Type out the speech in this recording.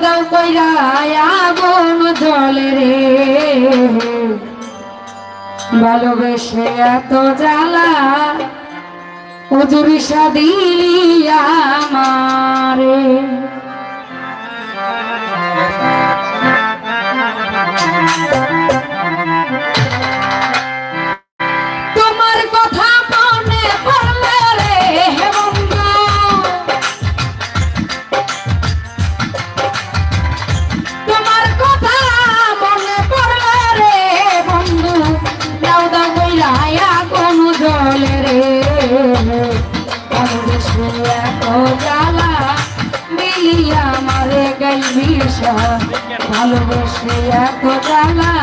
দাও কইরা আগুন জলে রে ভালোবেসে এত জ্বালা হুজুরিশা দিলি আমারে তোমার কথা মনে পড়লে রে হে বন্ধু তোমার কথা মনে পড়লে রে বন্ধু দাও দাও কইরা আগুন জলে রে ভালোবেসে এত জ্বালা দিলি আমারে গাইবি ভালোবেসে এত জ্বালা